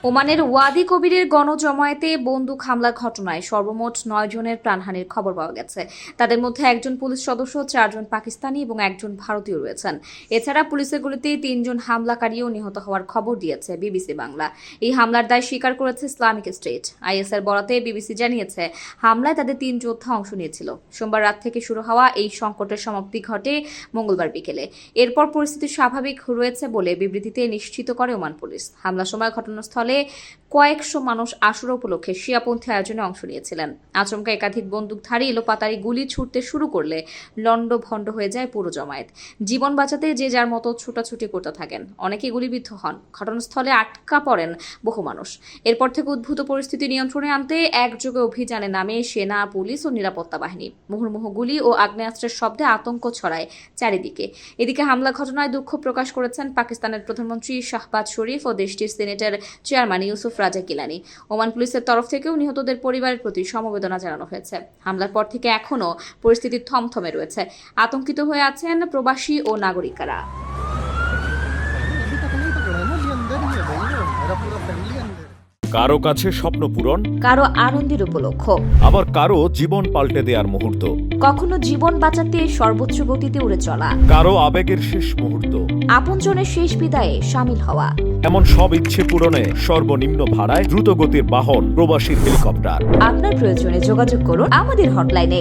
ওমানের ওয়াদি কবিরের গণজমায়েতে বন্দুক হামলার ঘটনায় সর্বমোট 9 জনের প্রাণহানির খবর পাওয়া গেছে। তাদের মধ্যে একজন পুলিশ সদস্য, 4 জন পাকিস্তানি এবং একজন ভারতীয় রয়েছেন। এছাড়া পুলিশের গুলিতে 3 জন হামলাকারীও নিহত হওয়ার খবর দিয়েছে বিবিসি বাংলা। এই হামলার দায় স্বীকার করেছে ইসলামিক স্টেট। আইএসের বরাতে বিবিসি জানিয়েছে, হামলায় তাদের 3 যোদ্ধা অংশ নিয়েছিল। সোমবার রাত থেকে শুরু হওয়া এই সংকটের সমাপ্তি ঘটে মঙ্গলবার বিকেলে। এরপর পরিস্থিতি স্বাভাবিক রয়েছে বলে বিবৃতিতে নিশ্চিত করে ওমান পুলিশ। হামলার সময় ঘটনাস্থলে কয়েকশো মানুষ আশুরা উপলক্ষে শিয়াপন্থী আয়োজনে অংশ নিয়েছিলেন। আচমকা একাধিক বন্দুকধারী এলোপাতাড়ি গুলি ছুটতে শুরু করলে লন্ডভন্ড হয়ে যায় পুরো জমায়েত। জীবন বাঁচাতে যে যার মতো ছুটাছুটি করতে থাকেন। অনেকে গুলিবিদ্ধ হন। ঘটনাস্থলে আটকা পড়েন বহু মানুষ। এরপর থেকে উদ্ভূত পরিস্থিতি নিয়ন্ত্রণে আনতে একযোগে অভিযানে নামে সেনা, পুলিশ ও নিরাপত্তা বাহিনী। মুহুর্মুহু গুলি ও আগ্নেয়াস্ত্রের শব্দে আতঙ্ক ছড়ায় চারিদিকে। এদিকে হামলা ঘটনায় দুঃখ প্রকাশ করেছেন পাকিস্তানের প্রধানমন্ত্রী শাহবাজ শরীফ ও দেশটির সিনেটের চেয়ারম্যান ইউসুফ রাজা গিলানি। ওমান পুলিশের তরফ থেকেও নিহতদের পরিবারের প্রতি সমবেদনা জানানো হয়েছে। হামলার পর থেকে এখনও পরিস্থিতি থমথমে রয়েছে। আতঙ্কিত হয়ে আছেন প্রবাসী ও নাগরিকরা। কারো কাছে স্বপ্ন পূরণ, কারো আনন্দের উপলক্ষ, আবার কারো জীবন পাল্টে দেওয়ার মুহূর্ত, কখনো জীবন বাঁচাতে সর্বোচ্চ গতিতে উড়ে চলা, কারো আবেগের শেষ মুহূর্ত, আপনজনের শেষ বিদায়ে শামিল হওয়া। এমন সব ইচ্ছে পূরণে সর্বনিম্ন ভাড়ায় দ্রুতগতির বাহন প্রবাসীর হেলিকপ্টার। আপনার প্রয়োজনে যোগাযোগ করুন আমাদের হটলাইনে।